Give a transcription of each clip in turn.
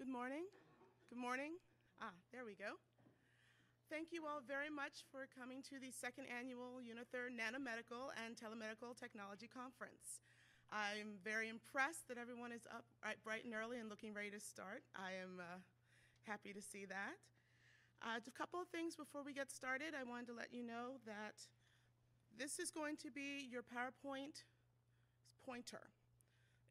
Good morning. Good morning. There we go. Thank you all very much for coming to the second annual Unither Nanomedical and Telemedical Technology Conference. I'm very impressed that everyone is up bright and early and looking ready to start. I am happy to see that. Just a couple of things before we get started. I wanted to let you know that this is going to be your PowerPoint pointer.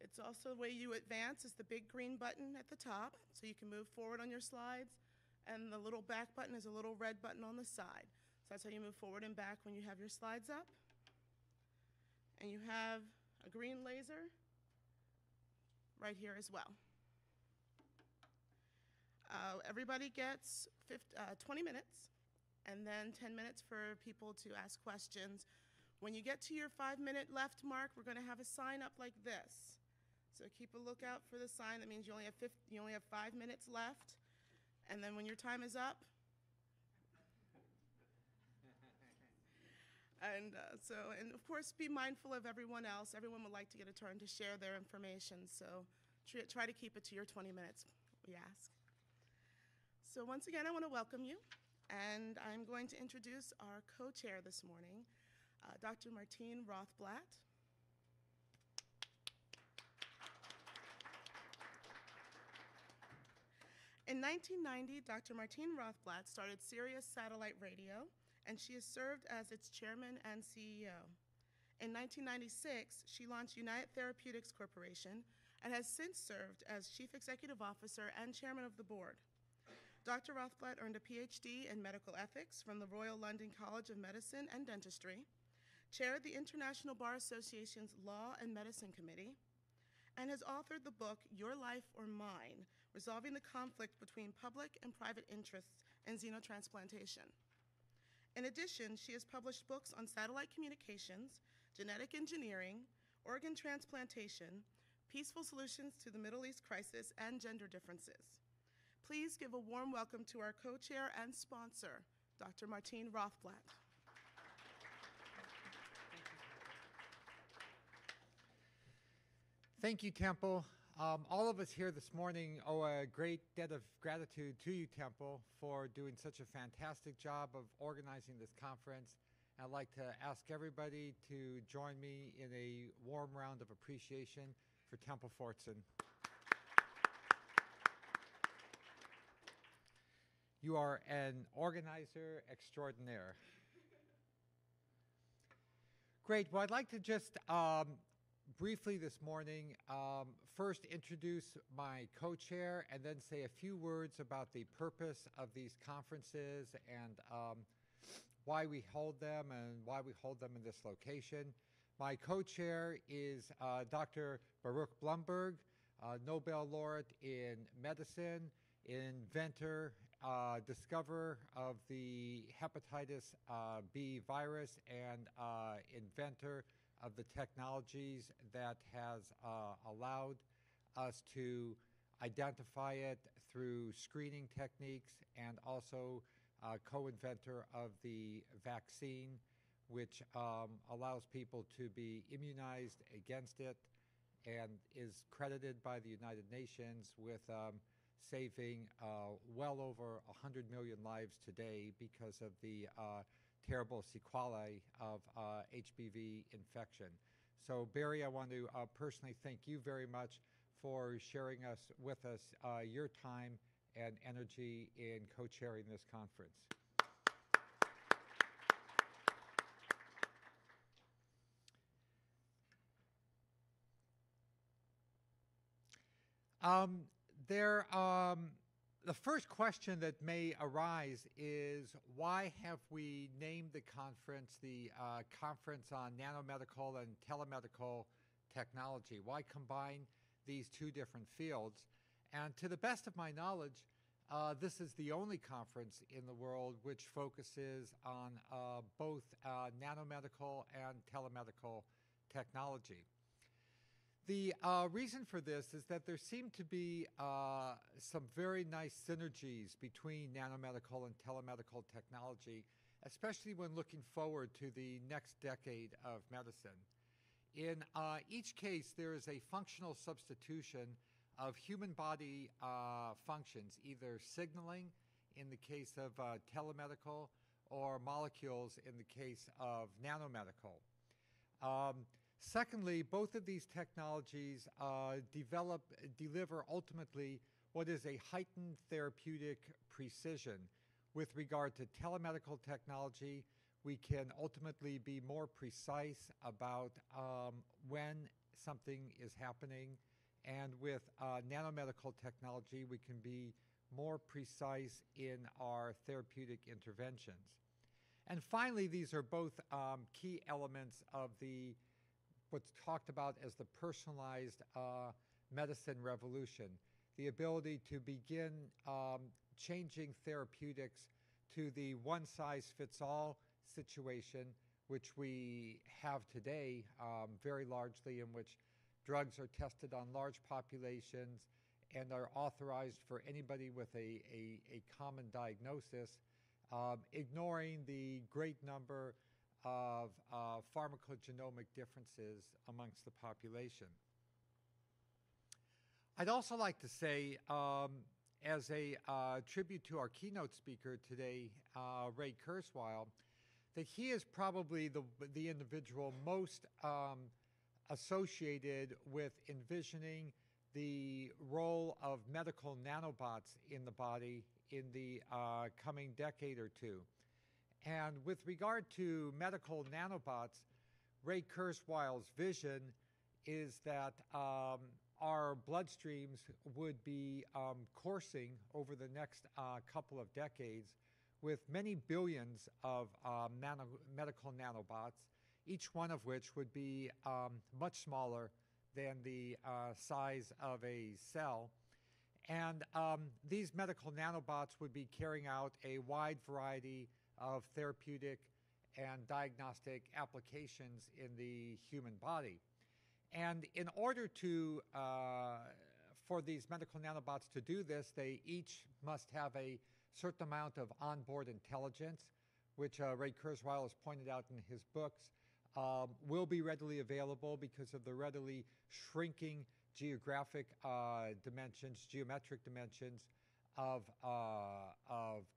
It's also the way you advance is the big green button at the top, so you can move forward on your slides, and the little back button is a little red button on the side. So that's how you move forward and back when you have your slides up. And you have a green laser right here as well. Everybody gets 20 minutes, and then 10 minutes for people to ask questions. When you get to your 5-minute left mark, we're going to have a sign up like this. So keep a lookout for the sign. That means you only have 5 minutes left. And then when your time is up, and of course be mindful of everyone else. Everyone would like to get a turn to share their information. So try to keep it to your 20 minutes, we ask. So once again, I want to welcome you. And I'm going to introduce our co-chair this morning, Dr. Martine Rothblatt. In 1990, Dr. Martine Rothblatt started Sirius Satellite Radio, and she has served as its chairman and CEO. In 1996, she launched Unither Therapeutics Corporation and has since served as chief executive officer and chairman of the board. Dr. Rothblatt earned a PhD in medical ethics from the Royal London College of Medicine and Dentistry, chaired the International Bar Association's Law and Medicine Committee, and has authored the book, Your Life or Mine, Resolving the Conflict Between Public and Private Interests in Xenotransplantation. In addition, she has published books on satellite communications, genetic engineering, organ transplantation, peaceful solutions to the Middle East crisis, and gender differences. Please give a warm welcome to our co-chair and sponsor, Dr. Martine Rothblatt. Thank you, Temple. All of us here this morning owe a great debt of gratitude to you, Temple, for doing such a fantastic job of organizing this conference. I'd like to ask everybody to join me in a warm round of appreciation for Temple Fortson. You are an organizer extraordinaire. Great. Well, I'd like to just briefly this morning, first introduce my co-chair and then say a few words about the purpose of these conferences and why we hold them and why we hold them in this location. My co-chair is Dr. Baruch Blumberg, Nobel laureate in medicine, inventor, discoverer of the hepatitis B virus, and inventor of the technologies that has allowed us to identify it through screening techniques, and also co-inventor of the vaccine, which allows people to be immunized against it and is credited by the United Nations with saving well over 100 million lives today because of the terrible sequelae of HBV infection. So Barry, I want to personally thank you very much for sharing with us your time and energy in co-chairing this conference. The first question that may arise is, why have we named the conference the Conference on Nanomedical and Telemedical Technology? Why combine these two different fields? And to the best of my knowledge, this is the only conference in the world which focuses on both nanomedical and telemedical technology. The reason for this is that there seem to be some very nice synergies between nanomedical and telemedical technology, especially when looking forward to the next decade of medicine. In each case, there is a functional substitution of human body functions, either signaling in the case of telemedical or molecules in the case of nanomedical. Secondly, both of these technologies deliver ultimately what is a heightened therapeutic precision. With regard to telemedical technology, we can ultimately be more precise about when something is happening, and with nanomedical technology, we can be more precise in our therapeutic interventions. And finally, these are both key elements of what's talked about as the personalized medicine revolution, the ability to begin changing therapeutics to the one-size-fits-all situation, which we have today very largely, in which drugs are tested on large populations and are authorized for anybody with a common diagnosis, ignoring the great number of pharmacogenomic differences amongst the population. I'd also like to say, as a tribute to our keynote speaker today, Ray Kurzweil, that he is probably the individual most associated with envisioning the role of medical nanobots in the body in the coming decade or two. And with regard to medical nanobots, Ray Kurzweil's vision is that our bloodstreams would be coursing over the next couple of decades with many billions of medical nanobots, each one of which would be much smaller than the size of a cell. And these medical nanobots would be carrying out a wide variety of therapeutic and diagnostic applications in the human body. And in order for these medical nanobots to do this, they each must have a certain amount of onboard intelligence, which Ray Kurzweil has pointed out in his books, will be readily available because of the readily shrinking geometric dimensions of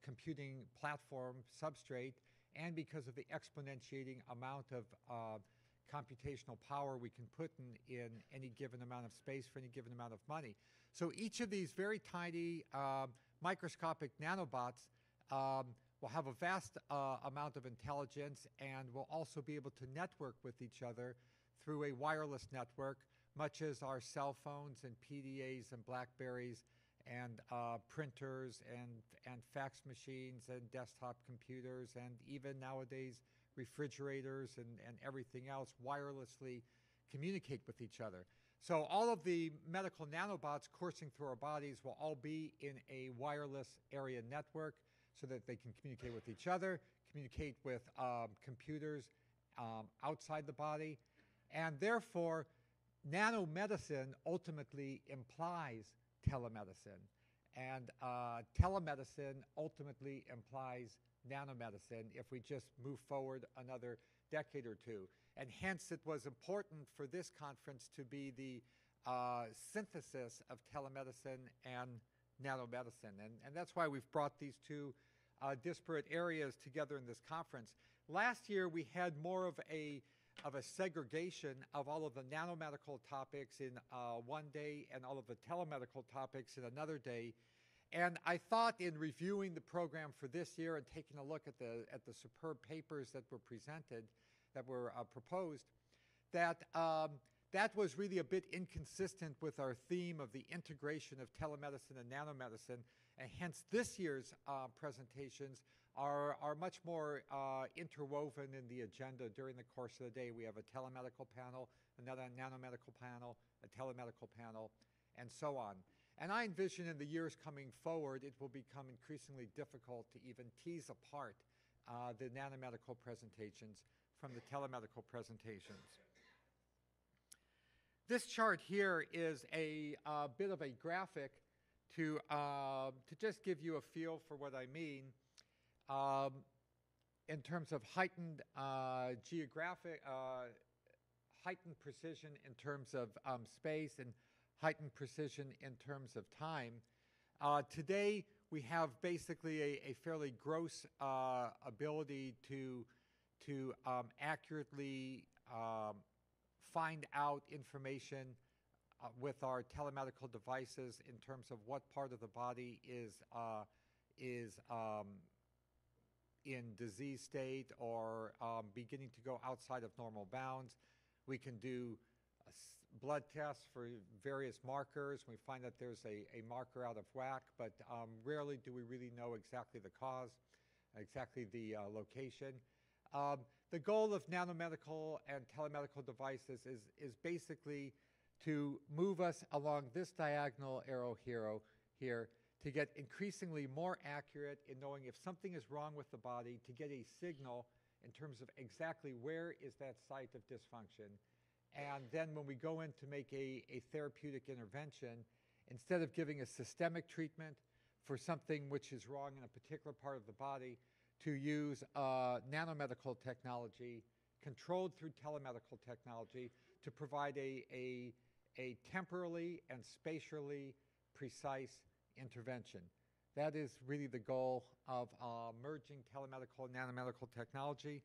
computing platform substrate, and because of the exponentiating amount of computational power we can put in any given amount of space for any given amount of money. So each of these very tiny microscopic nanobots will have a vast amount of intelligence and will also be able to network with each other through a wireless network, much as our cell phones and PDAs and Blackberries and printers and fax machines and desktop computers, and even nowadays refrigerators and everything else wirelessly communicate with each other. So all of the medical nanobots coursing through our bodies will all be in a wireless area network so that they can communicate with each other, communicate with computers outside the body, and therefore nanomedicine ultimately implies telemedicine, and telemedicine ultimately implies nanomedicine if we just move forward another decade or two. And hence it was important for this conference to be the synthesis of telemedicine and nanomedicine. And that's why we've brought these two disparate areas together in this conference. Last year we had more of a segregation of all of the nanomedical topics in one day and all of the telemedical topics in another day. And I thought, in reviewing the program for this year and taking a look at the superb papers that were presented, that were proposed, that that was really a bit inconsistent with our theme of the integration of telemedicine and nanomedicine, and hence this year's presentations are much more interwoven in the agenda during the course of the day. We have a telemedical panel, another nanomedical panel, a telemedical panel, and so on. And I envision in the years coming forward, it will become increasingly difficult to even tease apart the nanomedical presentations from the telemedical presentations. This chart here is a bit of a graphic to just give you a feel for what I mean in terms of heightened heightened precision in terms of space, and heightened precision in terms of time. Today, we have basically a fairly gross ability to accurately find out information with our telemedical devices in terms of what part of the body is in disease state or beginning to go outside of normal bounds. We can do blood tests for various markers. We find that there's a marker out of whack, but rarely do we really know exactly the cause, exactly the location. The goal of nanomedical and telemedical devices is basically to move us along this diagonal arrow here to get increasingly more accurate in knowing if something is wrong with the body, to get a signal in terms of exactly where is that site of dysfunction. And then when we go in to make a therapeutic intervention, instead of giving a systemic treatment for something which is wrong in a particular part of the body, to use nanomedical technology controlled through telemedical technology to provide a temporally and spatially precise intervention. That is really the goal of merging telemedical and nanomedical technology,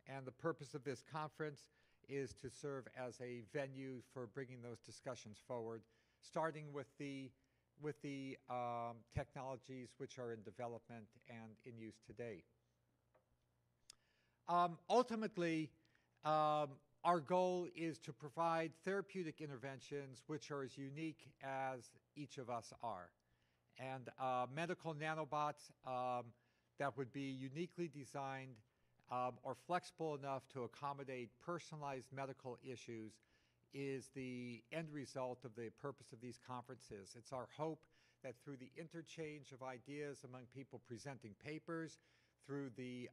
and the purpose of this conference is to serve as a venue for bringing those discussions forward, starting with the technologies which are in development and in use today. Ultimately, our goal is to provide therapeutic interventions which are as unique as each of us are. And medical nanobots that would be uniquely designed or flexible enough to accommodate personalized medical issues is the end result of the purpose of these conferences. It's our hope that through the interchange of ideas among people presenting papers, through the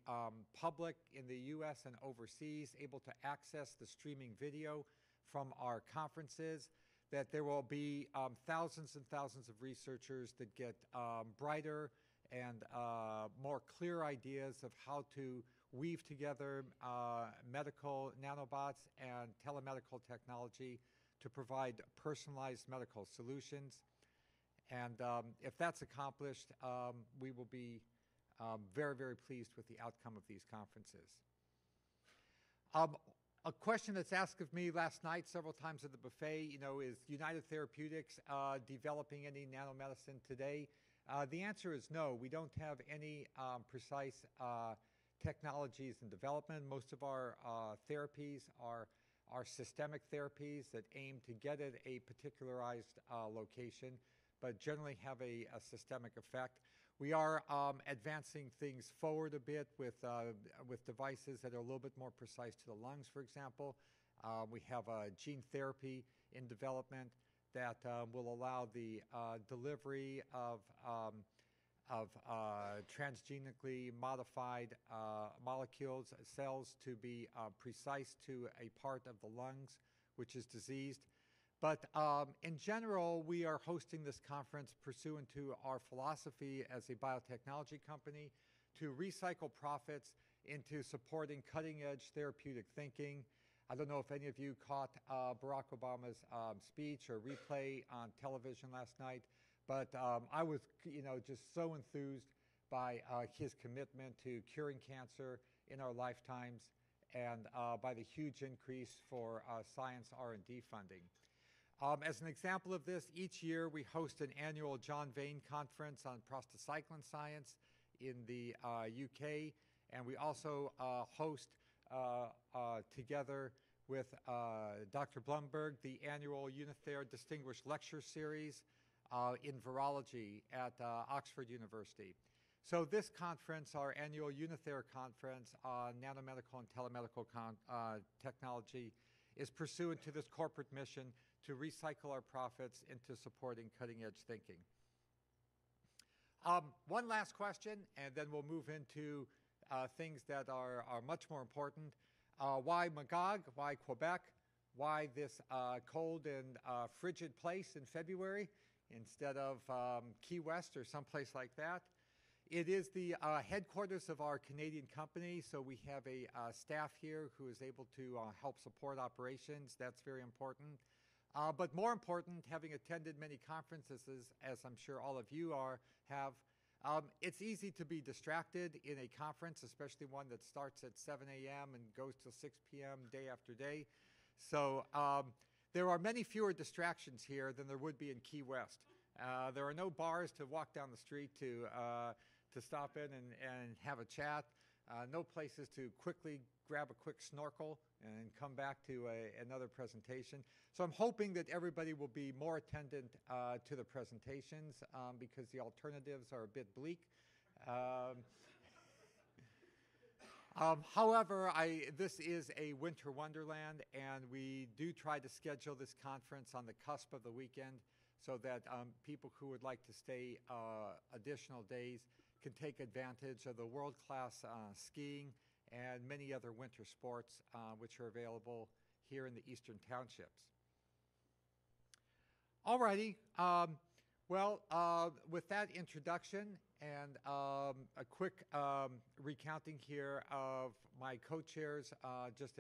public in the U.S. and overseas able to access the streaming video from our conferences, that there will be thousands and thousands of researchers that get brighter and more clear ideas of how to weave together medical nanobots and telemedical technology to provide personalized medical solutions. And if that's accomplished, we will be very, very pleased with the outcome of these conferences. A question that's asked of me last night several times at the buffet, is Unither Therapeutics developing any nanomedicine today? The answer is no. We don't have any precise technologies in development. Most of our therapies are systemic therapies that aim to get at a particularized location, but generally have a systemic effect. We are advancing things forward a bit with devices that are a little bit more precise to the lungs, for example. We have a gene therapy in development that will allow the delivery of transgenically modified molecules, cells, to be precise to a part of the lungs which is diseased. But in general, we are hosting this conference pursuant to our philosophy as a biotechnology company to recycle profits into supporting cutting-edge therapeutic thinking. I don't know if any of you caught Barack Obama's speech or replay on television last night, but I was, just so enthused by his commitment to curing cancer in our lifetimes and by the huge increase for science R&D funding. As an example of this, each year we host an annual John Vane conference on prostacyclin science in the UK, and we also host together with Dr. Blumberg the annual Unither Distinguished Lecture Series in virology at Oxford University. So this conference, our annual Unither conference on nanomedical and telemedical technology, is pursuant to this corporate mission to recycle our profits into supporting cutting-edge thinking. One last question, and then we'll move into things that are much more important. Why Magog? Why Quebec? Why this cold and frigid place in February instead of Key West or someplace like that? It is the headquarters of our Canadian company, so we have a staff here who is able to help support operations. That's very important. But more important, having attended many conferences, as I'm sure all of you have, it's easy to be distracted in a conference, especially one that starts at 7 a.m. and goes till 6 p.m. day after day. So there are many fewer distractions here than there would be in Key West. There are no bars to walk down the street to stop in and have a chat. No places to quickly grab a quick snorkel and come back to another presentation. So I'm hoping that everybody will be more attendant to the presentations because the alternatives are a bit bleak. However, this is a winter wonderland, and we do try to schedule this conference on the cusp of the weekend so that people who would like to stay additional days can take advantage of the world-class skiing and many other winter sports which are available here in the Eastern Townships. Alrighty, with that introduction and a quick recounting here of my co-chairs, just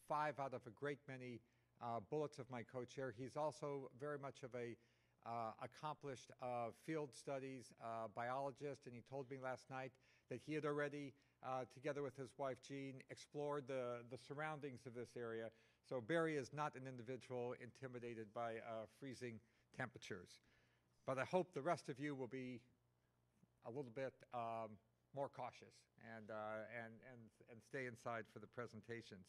5 out of a great many bullets of my co-chair. He's also very much of a accomplished field studies biologist, and he told me last night that he had already, together with his wife Jean, explored the surroundings of this area. So Barry is not an individual intimidated by freezing temperatures. But I hope the rest of you will be a little bit more cautious and stay inside for the presentations.